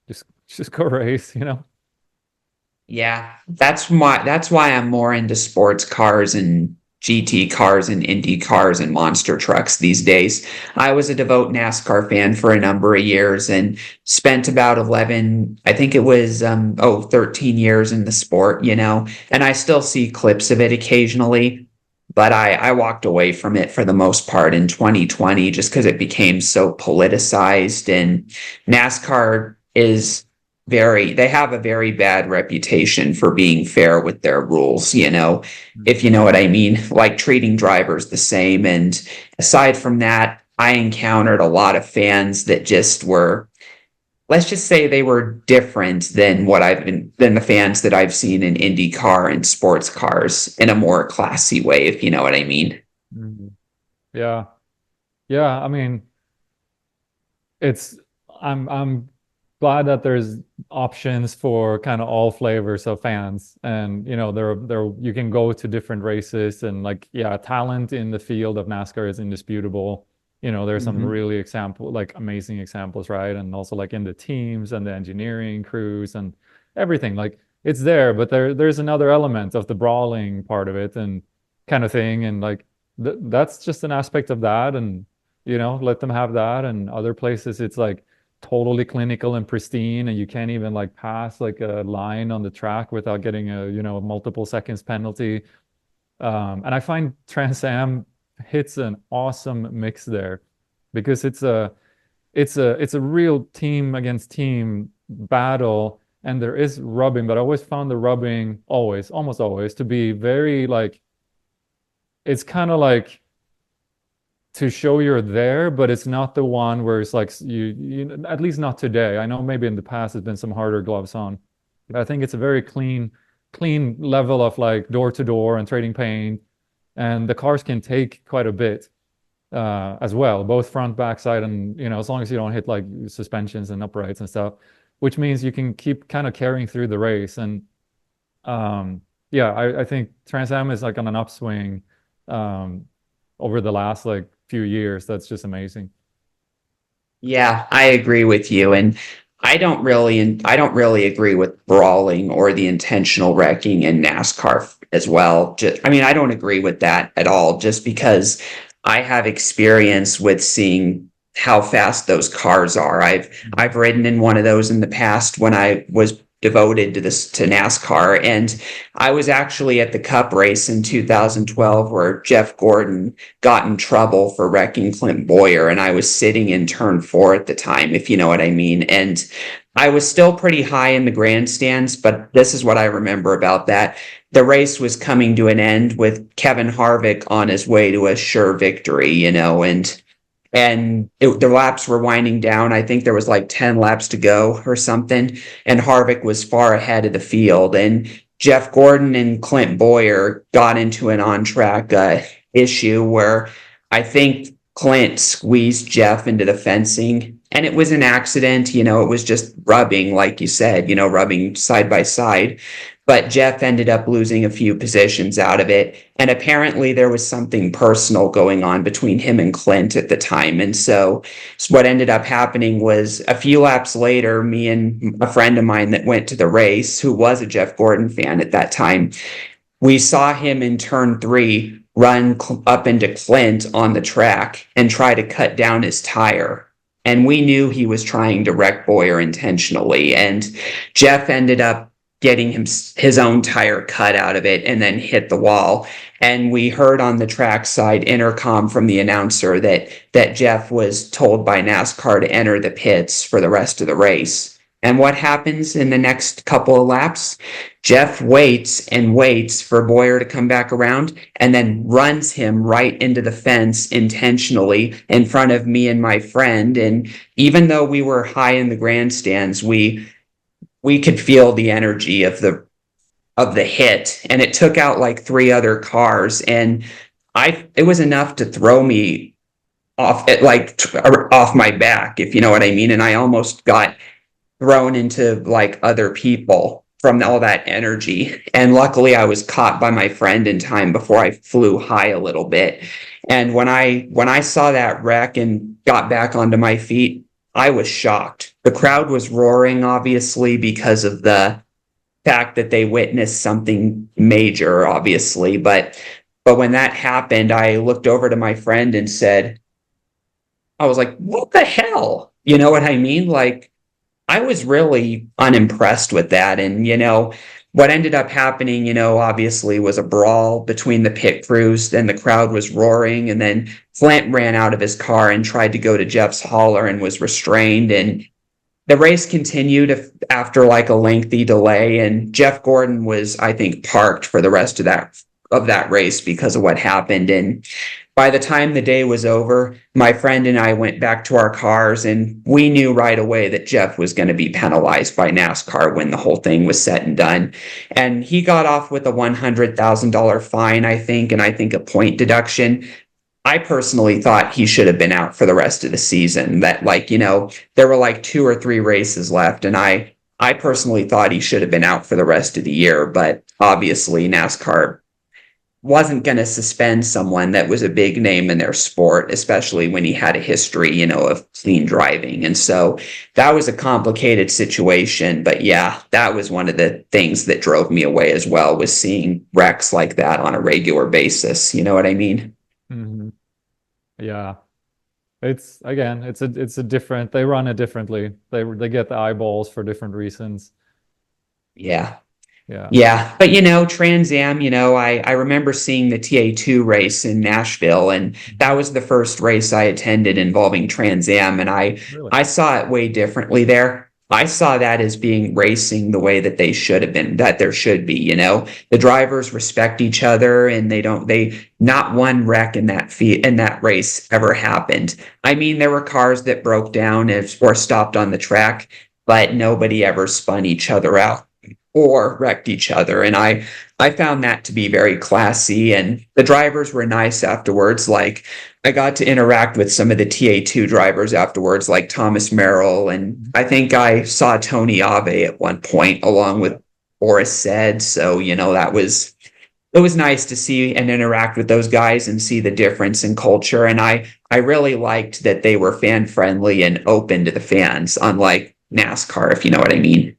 just go race, you know? Yeah, that's why I'm more into sports cars and GT cars and Indy cars and monster trucks these days. I was a devout NASCAR fan for a number of years and spent about 11, I think it was 13 years in the sport, and I still see clips of it occasionally, but I walked away from it for the most part in 2020 just because it became so politicized, and NASCAR is they have a very bad reputation for being fair with their rules, if you know what I mean, like treating drivers the same. And aside from that, I encountered a lot of fans that just were, let's just say they were different than the fans that I've seen in IndyCar and sports cars in a more classy way, if you know what I mean. Mhm. Yeah. Yeah. I mean, it's I'm glad that there's options for kind of all flavors of fans, and there you can go to different races, and like, yeah, talent in the field of NASCAR is indisputable. There's some Mhm. really amazing examples, right? And also like in the teams and the engineering crews and everything, like it's there, but there's another element of the brawling part of it and kind of thing, and like that's just an aspect of that, and let them have that. And other places, it's like totally clinical and pristine, and you can't even like pass like a line on the track without getting a, multiple seconds penalty. And I find Trans Am hits an awesome mix there because it's a real team against team battle, and there is rubbing, but I always found the rubbing almost always to be very like, it's kind of like to show you're there, but it's not the one where it's like you at least not today. I know maybe in the past there's been some harder gloves on, but I think it's a very clean level of like door to door and trading paint, and the cars can take quite a bit as well, both front, back, side, and as long as you don't hit like suspensions and uprights and stuff, which means you can keep kind of carrying through the race. And yeah, I think Trans Am is like on an upswing um, over the last like few years. That's just amazing. Yeah, I agree with you. And I don't really agree with brawling or the intentional wrecking in NASCAR as well. I mean, I don't agree with that at all, just because I have experience with seeing how fast those cars are. I've ridden in one of those in the past when I was devoted to NASCAR, and I was actually at the Cup race in 2012 where Jeff Gordon got in trouble for wrecking Clint Bowyer, and I was sitting in turn four at the time, if you know what I mean. And I was still pretty high in the grandstands, but this is what I remember about that. The race was coming to an end with Kevin Harvick on his way to a sure victory, and the laps were winding down. I think there was like 10 laps to go or something, and Harvick was far ahead of the field. And Jeff Gordon and Clint Bowyer got into an on-track issue where I think Clint squeezed Jeff into the fencing, and it was an accident. It was just rubbing, like you said, rubbing side by side. But Jeff ended up losing a few positions out of it. And apparently there was something personal going on between him and Clint at the time. And so what ended up happening was a few laps later, me and a friend of mine that went to the race, who was a Jeff Gordon fan at that time, we saw him in turn three run up into Clint on the track and try to cut down his tire. And we knew he was trying to wreck Bowyer intentionally. And Jeff ended up getting his own tire cut out of it and then hit the wall. And we heard on the trackside intercom from the announcer that Jeff was told by NASCAR to enter the pits for the rest of the race. And what happens in the next couple of laps? Jeff waits and waits for Bowyer to come back around and then runs him right into the fence intentionally in front of me and my friend. And even though we were high in the grandstands, we could feel the energy of the hit, and it took out like three other cars, and it was enough to throw me off my back, if you know what I mean. And I almost got thrown into like other people from all that energy. And luckily I was caught by my friend in time before I flew high a little bit. And when I saw that wreck and got back onto my feet, I was shocked. The crowd was roaring, obviously, because of the fact that they witnessed something major, obviously. But when that happened, I looked over to my friend and said, I was like, what the hell? You know what I mean? Like, I was really unimpressed with that. And, what ended up happening, obviously was a brawl between the pit crews and the crowd was roaring. And then Flint ran out of his car and tried to go to Jeff's hauler and was restrained. And the race continued after like a lengthy delay. And Jeff Gordon was, I think, parked for the rest of that race because of what happened. And by the time the day was over, my friend and I went back to our cars and we knew right away that Jeff was going to be penalized by NASCAR when the whole thing was said and done. And he got off with a $100,000 fine, I think, and I think a point deduction. I personally thought he should have been out for the rest of the season. That, like, there were like 2 or 3 races left, and I personally thought he should have been out for the rest of the year. But obviously, NASCAR wasn't going to suspend someone that was a big name in their sport, especially when he had a history, of clean driving. And so that was a complicated situation. But yeah, that was one of the things that drove me away as well, was seeing wrecks like that on a regular basis. You know what I mean? Hmm. Yeah. It's again, it's a different, they run it differently. They get the eyeballs for different reasons. Yeah. Yeah. Yeah, but Trans Am, I remember seeing the TA2 race in Nashville, and that was the first race I attended involving Trans Am, and Really. I saw it way differently there. I saw that as being racing the way that they should have been, that there should be, The drivers respect each other and not one wreck in that race ever happened. I mean, there were cars that broke down or stopped on the track, but nobody ever spun each other out or wrecked each other. And I found that to be very classy. And the drivers were nice afterwards. Like, I got to interact with some of the TA2 drivers afterwards, like Thomas Merrill. And I think I saw Tony Ave at one point, along with Boris Said. So, it was nice to see and interact with those guys and see the difference in culture. And I really liked that they were fan friendly and open to the fans, unlike NASCAR, if you know what I mean.